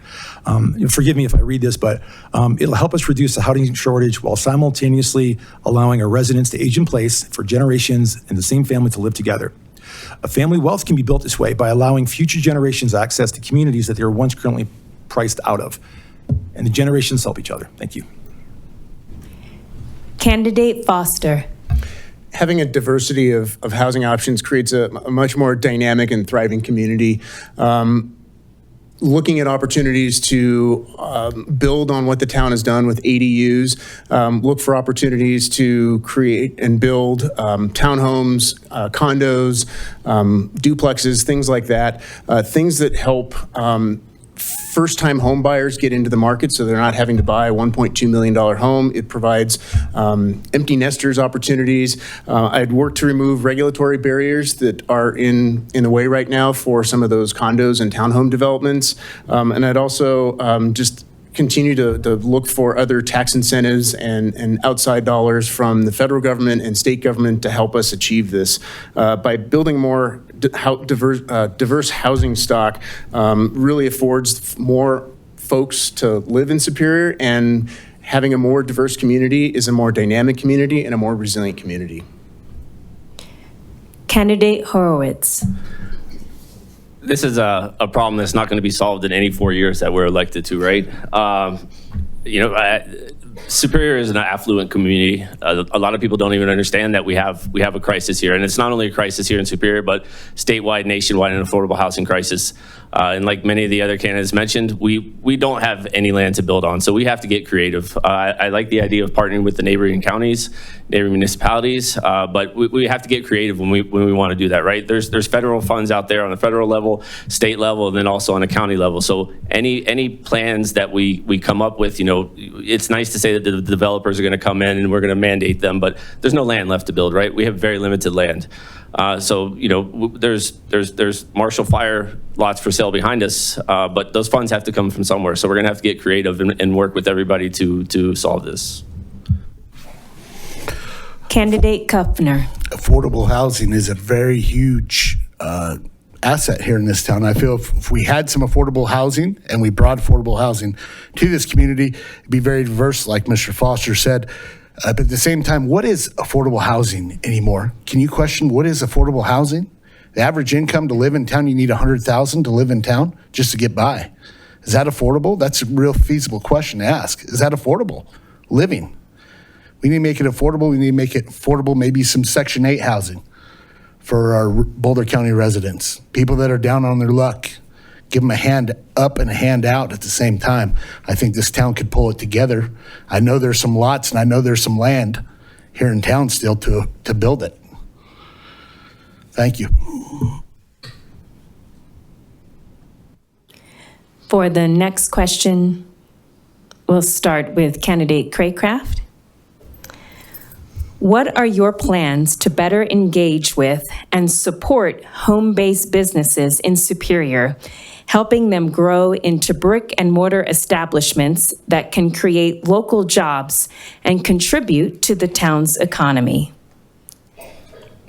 Forgive me if I read this, but it'll help us reduce the housing shortage while simultaneously allowing our residents to age in place for generations and the same family to live together. A family wealth can be built this way by allowing future generations access to communities that they were once currently priced out of. And the generations help each other. Thank you. Candidate Foster. Having a diversity of housing options creates a much more dynamic and thriving community. Looking at opportunities to build on what the town has done with ADUs, look for opportunities to create and build townhomes, condos, duplexes, things like that, things that help first-time home buyers get into the market so they're not having to buy a $1.2 million home. It provides empty nesters opportunities. I'd worked to remove regulatory barriers that are in the way right now for some of those condos and townhome developments. And I'd also just continue to look for other tax incentives and outside dollars from the federal government and state government to help us achieve this. By building more diverse housing stock really affords more folks to live in Superior, and having a more diverse community is a more dynamic community and a more resilient community. Candidate Horowitz. This is a problem that's not going to be solved in any 4 years that we're elected to, right? Superior is an affluent community. A lot of people don't even understand that we have a crisis here, and it's not only a crisis here in Superior, but statewide, nationwide, and affordable housing crisis. And like many of the other candidates mentioned, we don't have any land to build on, so we have to get creative. I like the idea of partnering with the neighboring counties, neighboring municipalities, but we have to get creative when we want to do that, right? There's federal funds out there on the federal level, state level, and then also on the county level. So any plans that we come up with, it's nice to say that the developers are going to come in and we're going to mandate them, but there's no land left to build, right? We have very limited land. So there's Marshall Fire lots for sale behind us, but those funds have to come from somewhere. So we're going to have to get creative and work with everybody to solve this. Candidate Kuffner. Affordable housing is a very huge asset here in this town. I feel if we had some affordable housing and we brought affordable housing to this community, it'd be very diverse, like Mr. Foster said. But at the same time, what is affordable housing anymore? Can you question what is affordable housing? The average income to live in town, you need $100,000 to live in town just to get by. Is that affordable? That's a real feasible question to ask. Is that affordable living? We need to make it affordable. We need to make it affordable, maybe some Section 8 housing for our Boulder County residents. People that are down on their luck, give them a hand up and a hand out at the same time. I think this town could pull it together. I know there's some lots and I know there's some land here in town still to build it. Thank you. For the next question, we'll start with candidate Craycraft. What are your plans to better engage with and support home-based businesses in Superior, helping them grow into brick and mortar establishments that can create local jobs and contribute to the town's economy?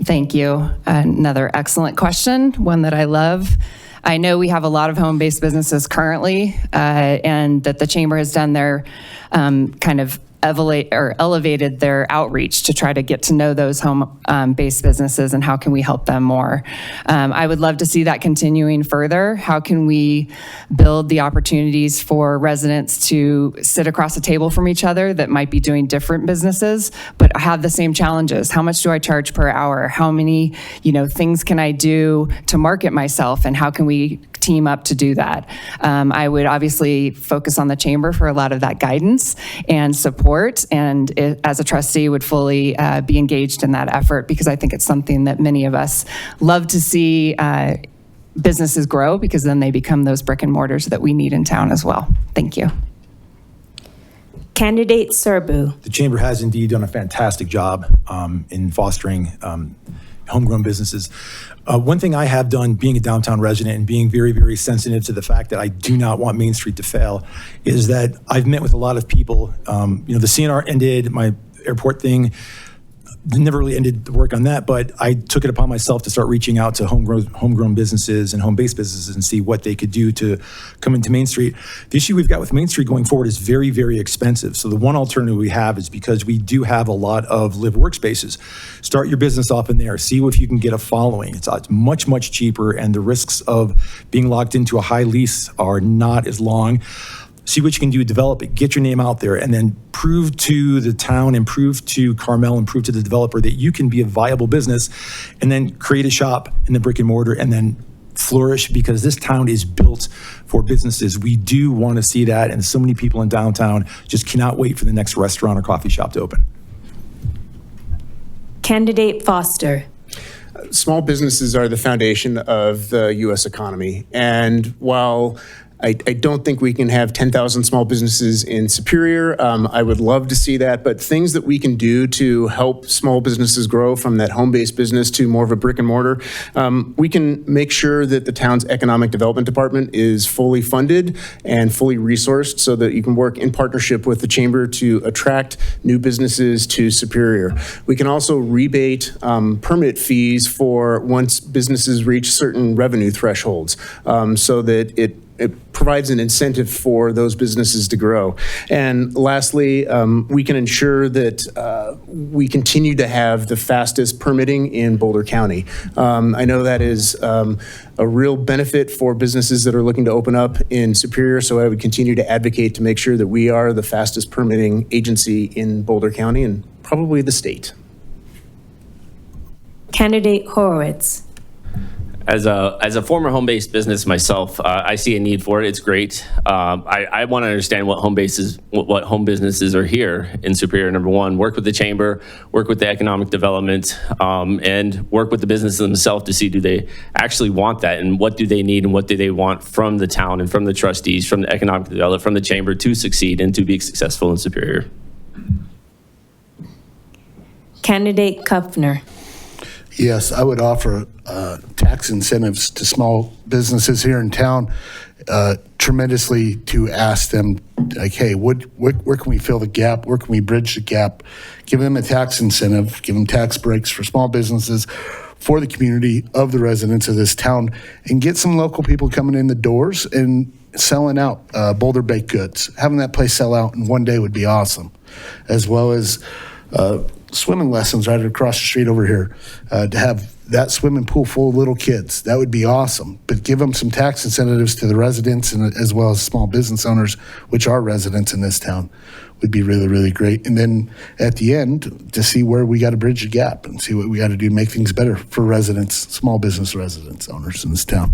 Thank you. Another excellent question, one that I love. I know we have a lot of home-based businesses currently, and that the Chamber has done their kind of elevated their outreach to try to get to know those home-based businesses and how can we help them more. I would love to see that continuing further. How can we build the opportunities for residents to sit across a table from each other that might be doing different businesses, but have the same challenges? How much do I charge per hour? How many, things can I do to market myself, and how can we team up to do that? I would obviously focus on the Chamber for a lot of that guidance and support, and as a trustee would fully be engaged in that effort, because I think it's something that many of us love to see businesses grow, because then they become those brick and mortars that we need in town as well. Thank you. Candidate Serbu. The Chamber has indeed done a fantastic job in fostering homegrown businesses. One thing I have done, being a downtown resident and being very, very sensitive to the fact that I do not want Main Street to fail, is that I've met with a lot of people. The CNR ended, my airport thing never really ended the work on that, but I took it upon myself to start reaching out to homegrown businesses and home-based businesses and see what they could do to come into Main Street. The issue we've got with Main Street going forward is very, very expensive. So the one alternative we have is, because we do have a lot of live workspaces, start your business off in there, see if you can get a following. It's much, much cheaper, and the risks of being locked into a high lease are not as long. see what you can do, develop it, get your name out there, and then prove to the town and prove to Carmel and prove to the developer that you can be a viable business, and then create a shop in the brick and mortar and then flourish, because this town is built for businesses. We do want to see that, and so many people in downtown just cannot wait for the next restaurant or coffee shop to open. Candidate Foster. Small businesses are the foundation of the U.S. economy. And while I don't think we can have 10,000 small businesses in Superior, I would love to see that. But things that we can do to help small businesses grow from that home-based business to more of a brick and mortar, we can make sure that the town's economic development department is fully funded and fully resourced so that you can work in partnership with the chamber to attract new businesses to Superior. We can also rebate permit fees for once businesses reach certain revenue thresholds, so that it provides an incentive for those businesses to grow. And lastly, we can ensure that we continue to have the fastest permitting in Boulder County. I know that is a real benefit for businesses that are looking to open up in Superior, so I would continue to advocate to make sure that we are the fastest permitting agency in Boulder County and probably the state. Candidate Horowitz. As a former home-based business myself, I see a need for it. It's great. I want to understand what home businesses are here in Superior. Number one, work with the chamber, work with the economic development, and work with the businesses themselves to see, do they actually want that, and what do they need, and what do they want from the town and from the trustees, from the economic development, from the chamber to succeed and to be successful in Superior. Candidate Kuffner. Yes, I would offer tax incentives to small businesses here in town tremendously, to ask them, like, hey, where can we fill the gap? Where can we bridge the gap? Give them a tax incentive, give them tax breaks for small businesses, for the community of the residents of this town, and get some local people coming in the doors and selling out Boulder baked goods. Having that place sell out in one day would be awesome, as well as swimming lessons right across the street over here, to have that swimming pool full of little kids. That would be awesome. But give them some tax incentives to the residents, and as well as small business owners, which are residents in this town, would be really, really great. And then at the end, to see where we got to bridge the gap and see what we got to do to make things better for residents, small business residents, owners in this town.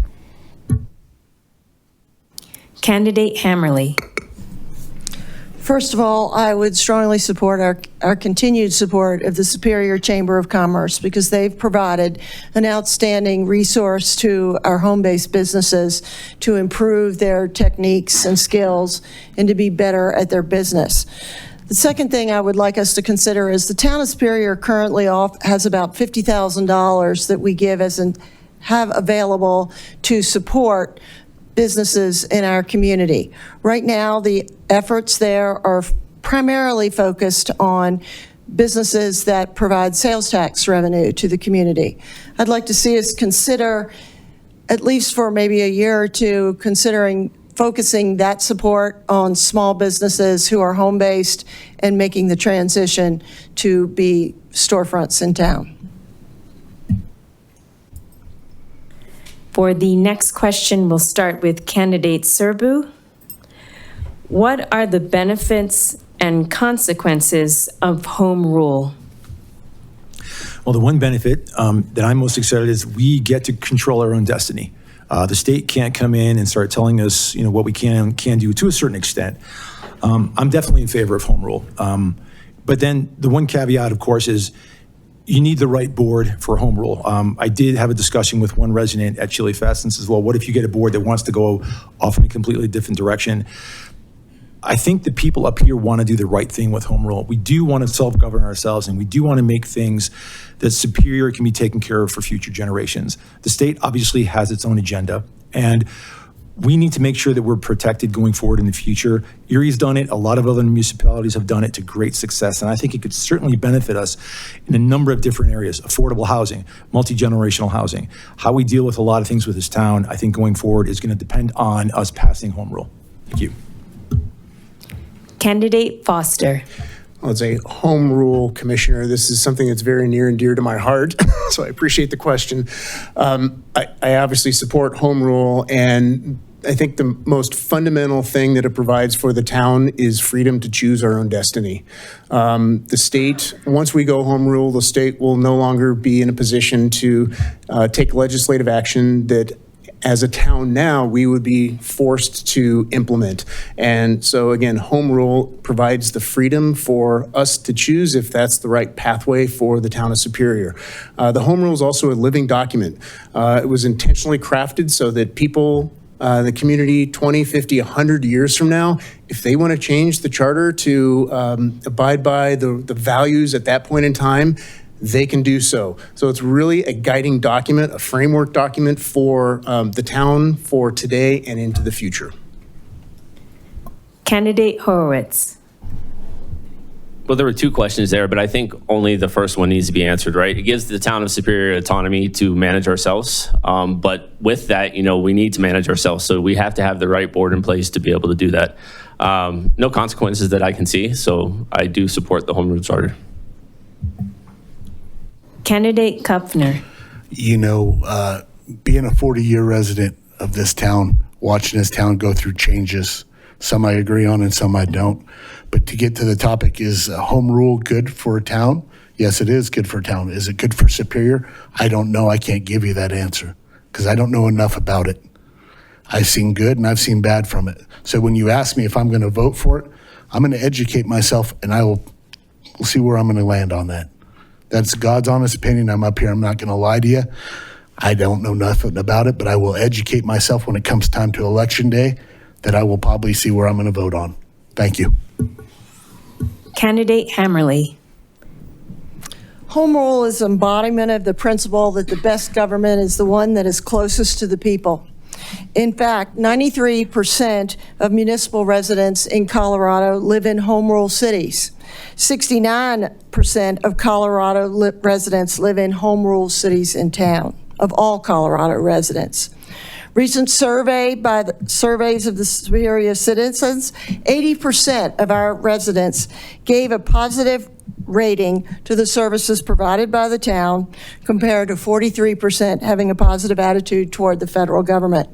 Candidate Hammerly. First of all, I would strongly support our continued support of the Superior Chamber of Commerce, because they've provided an outstanding resource to our home-based businesses to improve their techniques and skills and to be better at their business. The second thing I would like us to consider is the town of Superior currently has about $50,000 that we give have available to support businesses in our community. Right now, the efforts there are primarily focused on businesses that provide sales tax revenue to the community. I'd like to see us consider, at least for maybe a year or two, considering focusing that support on small businesses who are home-based and making the transition to be storefronts in town. For the next question, we'll start with candidate Serbu. What are the benefits and consequences of home rule? Well, the one benefit that I'm most excited is we get to control our own destiny. The state can't come in and start telling us, what we can do to a certain extent. I'm definitely in favor of home rule. But then the one caveat, of course, is you need the right board for home rule. I did have a discussion with one resident at Chili Fest and says, well, what if you get a board that wants to go off in a completely different direction? I think the people up here want to do the right thing with home rule. We do want to self-govern ourselves, and we do want to make things that Superior can be taken care of for future generations. The state obviously has its own agenda, and we need to make sure that we're protected going forward in the future. Erie's done it. A lot of other municipalities have done it to great success, and I think it could certainly benefit us in a number of different areas. Affordable housing, multi-generational housing. How we deal with a lot of things with this town, I think going forward is going to depend on us passing home rule. Thank you. Candidate Foster. As a home rule commissioner, this is something that's very near and dear to my heart, so I appreciate the question. I obviously support home rule, and I think the most fundamental thing that it provides for the town is freedom to choose our own destiny. The state, once we go home rule, the state will no longer be in a position to take legislative action that as a town now, we would be forced to implement. And so again, home rule provides the freedom for us to choose if that's the right pathway for the town of Superior. The home rule is also a living document. It was intentionally crafted so that people, the community 20, 50, 100 years from now, if they want to change the charter to abide by the values at that point in time, they can do so. So it's really a guiding document, a framework document for the town for today and into the future. Candidate Horowitz. Well, there were two questions there, but I think only the first one needs to be answered, right? It gives the town of Superior autonomy to manage ourselves. But with that, we need to manage ourselves. So we have to have the right board in place to be able to do that. No consequences that I can see. So I do support the home rule charter. Candidate Kupfner. Being a 40-year resident of this town, watching this town go through changes, some I agree on and some I don't. But to get to the topic, is home rule good for a town? Yes, it is good for a town. Is it good for Superior? I don't know. I can't give you that answer because I don't know enough about it. I've seen good and I've seen bad from it. So when you ask me if I'm going to vote for it, I'm going to educate myself and we'll see where I'm going to land on that. That's God's honest opinion. I'm up here. I'm not going to lie to you. I don't know nothing about it, but I will educate myself when it comes time to election day that I will probably see where I'm going to vote on. Thank you. Candidate Hammerly. Home rule is embodiment of the principle that the best government is the one that is closest to the people. In fact, 93% of municipal residents in Colorado live in home rule cities. 69% of Colorado residents live in home rule cities in town, of all Colorado residents. Recent surveys of the Superior citizens, 80% of our residents gave a positive rating to the services provided by the town, compared to 43% having a positive attitude toward the federal government.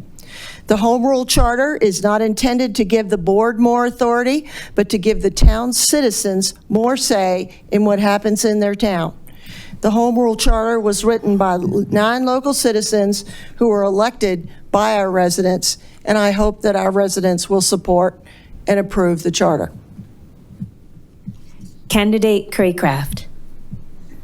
The Home Rule Charter is not intended to give the board more authority, but to give the town's citizens more say in what happens in their town. The Home Rule Charter was written by 9 local citizens who were elected by our residents, and I hope that our residents will support and approve the charter. Candidate Craycraft.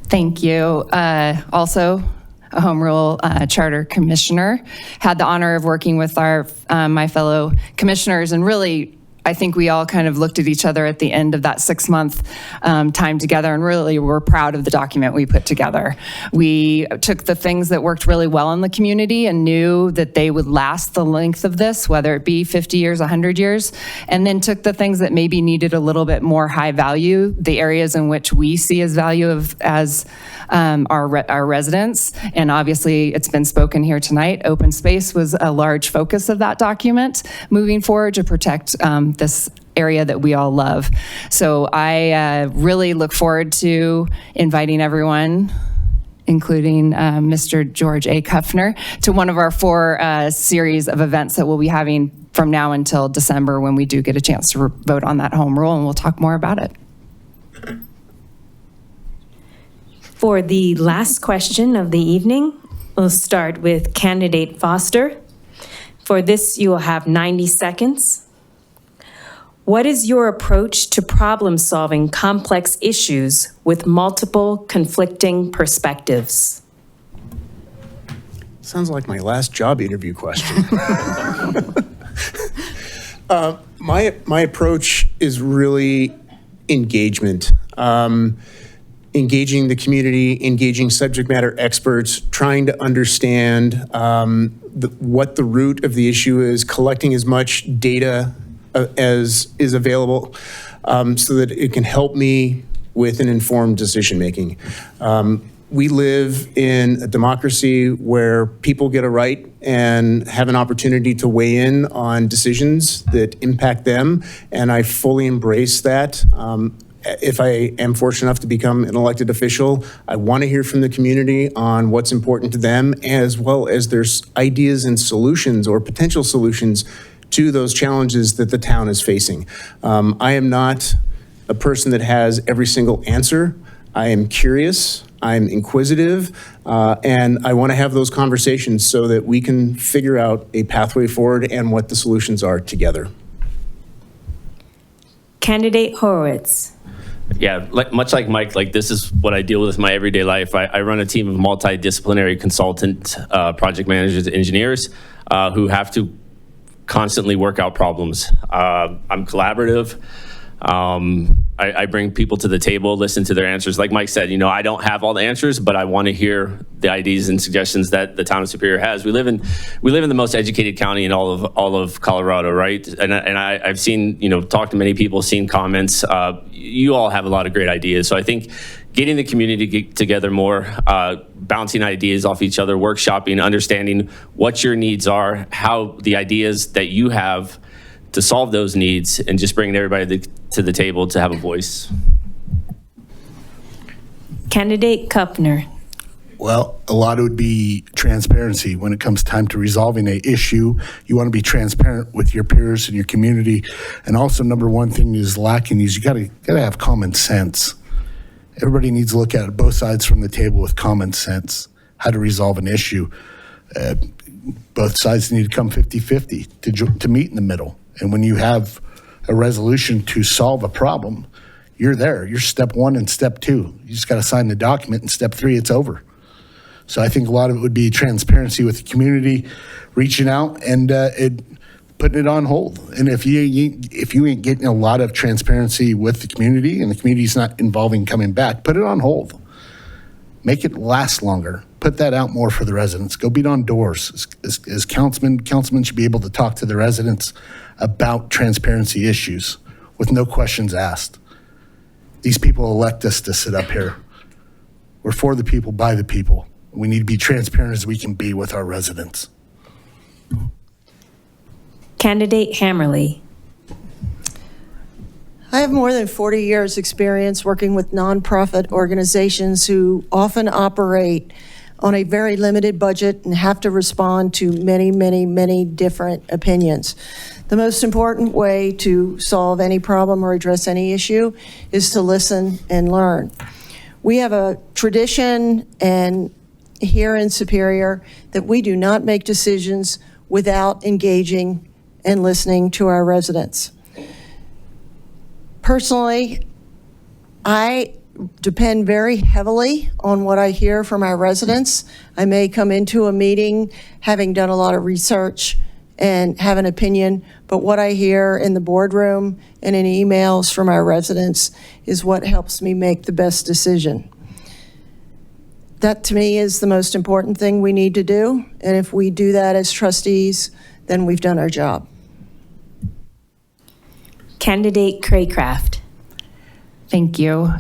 Thank you. Also, a Home Rule Charter Commissioner. Had the honor of working with my fellow commissioners, and really, I think we all kind of looked at each other at the end of that 6-month time together, and really were proud of the document we put together. We took the things that worked really well in the community and knew that they would last the length of this, whether it be 50 years, 100 years, and then took the things that maybe needed a little bit more high value, the areas in which we see as value as our residents. And obviously, it's been spoken here tonight, open space was a large focus of that document moving forward to protect this area that we all love. So I really look forward to inviting everyone, including Mr. George A. Kupfner, to one of our 4 series of events that we'll be having from now until December, when we do get a chance to vote on that home rule, and we'll talk more about it. For the last question of the evening, we'll start with Candidate Foster. For this, you will have 90 seconds. What is your approach to problem-solving complex issues with multiple conflicting perspectives? Sounds like my last job interview question. My approach is really engagement. Engaging the community, engaging subject matter experts, trying to understand what the root of the issue is, collecting as much data as is available so that it can help me with an informed decision-making. We live in a democracy where people get a right and have an opportunity to weigh in on decisions that impact them, and I fully embrace that. if I am fortunate enough to become an elected official, I want to hear from the community on what's important to them, as well as there's ideas and solutions or potential solutions to those challenges that the town is facing. I am not a person that has every single answer. I am curious, I'm inquisitive, and I want to have those conversations so that we can figure out a pathway forward and what the solutions are together. Candidate Horowitz. Yeah, much like Mike, this is what I deal with in my everyday life. I run a team of multidisciplinary consultant, project managers, engineers who have to constantly work out problems. I'm collaborative. I bring people to the table, listen to their answers. Like Mike said, I don't have all the answers, but I want to hear the ideas and suggestions that the town of Superior has. We live in the most educated county in all of Colorado, right? And I've seen, talked to many people, seen comments. You all have a lot of great ideas. So I think getting the community together more, bouncing ideas off each other, workshopping, understanding what your needs are, how the ideas that you have to solve those needs, and just bringing everybody to the table to have a voice. Candidate Kupner. Well, a lot would be transparency when it comes time to resolving an issue. You want to be transparent with your peers and your community. And also, number one thing is lacking is you got to have common sense. Everybody needs to look at it, both sides from the table with common sense, how to resolve an issue. Both sides need to come 50-50 to meet in the middle. And when you have a resolution to solve a problem, you're there. You're step one and step two. You just got to sign the document, and step three, it's over. So I think a lot of it would be transparency with the community, reaching out and putting it on hold. And if you ain't getting a lot of transparency with the community and the community's not involving coming back, put it on hold. Make it last longer. Put that out more for the residents. Go beat on doors. As councilmen should be able to talk to the residents about transparency issues with no questions asked. These people elect us to sit up here. We're for the people, by the people. We need to be transparent as we can be with our residents. Candidate Hammerly. I have more than 40 years' experience working with nonprofit organizations who often operate on a very limited budget and have to respond to many, many, many different opinions. The most important way to solve any problem or address any issue is to listen and learn. We have a tradition and here in Superior that we do not make decisions without engaging and listening to our residents. Personally, I depend very heavily on what I hear from our residents. I may come into a meeting having done a lot of research and have an opinion, but what I hear in the boardroom and in emails from our residents is what helps me make the best decision. That to me is the most important thing we need to do, and if we do that as trustees, then we've done our job. Candidate Craycraft. Thank you.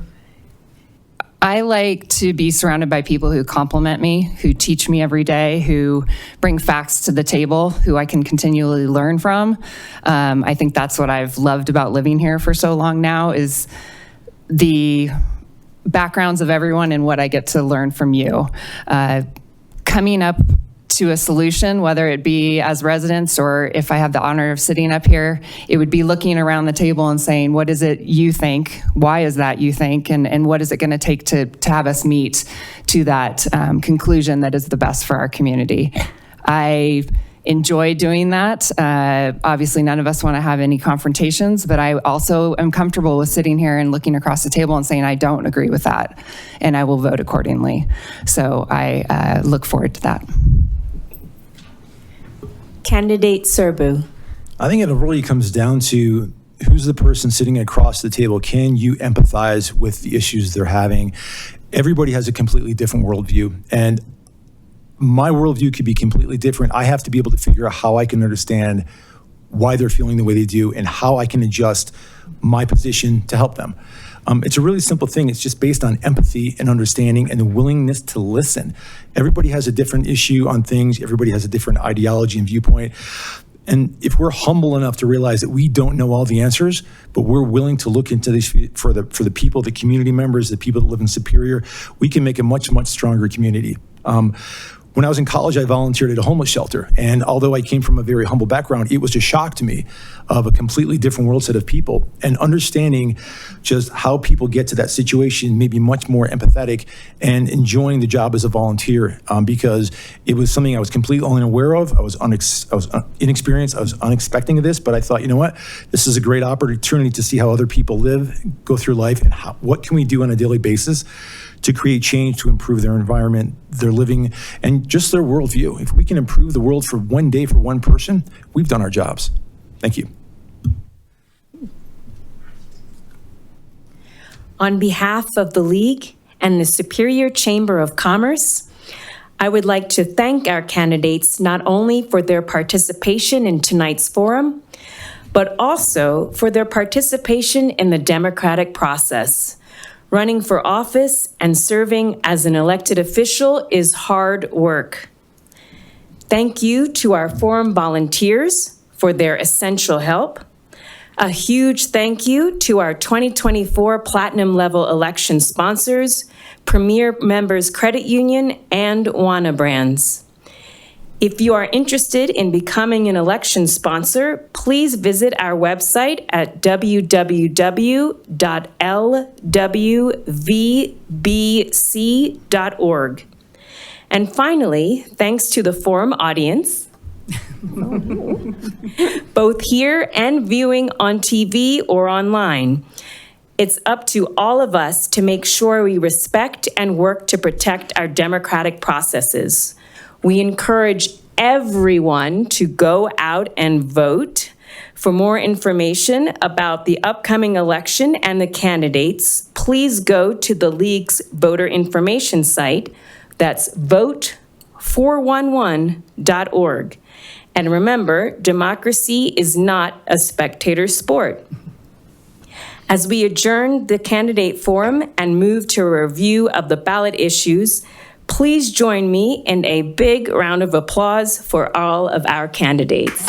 I like to be surrounded by people who compliment me, who teach me every day, who bring facts to the table, who I can continually learn from. I think that's what I've loved about living here for so long now, is the backgrounds of everyone and what I get to learn from you. Coming up to a solution, whether it be as residents or if I have the honor of sitting up here, it would be looking around the table and saying, what is it you think? Why is that you think? And what is it going to take to have us meet to that conclusion that is the best for our community? I enjoy doing that. Obviously, none of us want to have any confrontations, but I also am comfortable with sitting here and looking across the table and saying, I don't agree with that, and I will vote accordingly. So I look forward to that. Candidate Serbu. I think it really comes down to who's the person sitting across the table. Can you empathize with the issues they're having? Everybody has a completely different worldview, and my worldview could be completely different. I have to be able to figure out how I can understand why they're feeling the way they do and how I can adjust my position to help them. It's a really simple thing. It's just based on empathy and understanding and the willingness to listen. Everybody has a different issue on things. Everybody has a different ideology and viewpoint. And if we're humble enough to realize that we don't know all the answers, but we're willing to look into these for the people, the community members, the people that live in Superior, we can make a much, much stronger community. When I was in college, I volunteered at a homeless shelter. And although I came from a very humble background, it was a shock to me of a completely different world set of people. And understanding just how people get to that situation made me much more empathetic and enjoying the job as a volunteer because it was something I was completely unaware of. I was inexperienced. I was unexpecting of this, but I thought, you know what? This is a great opportunity to see how other people live, go through life, and what can we do on a daily basis to create change, to improve their environment, their living, and just their worldview. If we can improve the world for one day for one person, we've done our jobs. Thank you. On behalf of the League and the Superior Chamber of Commerce, I would like to thank our candidates not only for their participation in tonight's forum, but also for their participation in the democratic process. Running for office and serving as an elected official is hard work. Thank you to our forum volunteers for their essential help. A huge thank you to our 2024 Platinum Level election sponsors, Premier Members Credit Union, and Wana Brands. If you are interested in becoming an election sponsor, please visit our website at www.lwvbc.org. And finally, thanks to the forum audience, both here and viewing on TV or online. It's up to all of us to make sure we respect and work to protect our democratic processes. We encourage everyone to go out and vote. For more information about the upcoming election and the candidates, please go to the League's voter information site. That's vote411.org. And remember, democracy is not a spectator sport. As we adjourn the candidate forum and move to a review of the ballot issues, please join me in a big round of applause for all of our candidates.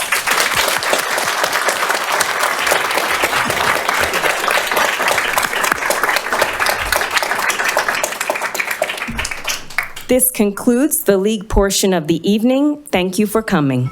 This concludes the League portion of the evening. Thank you for coming.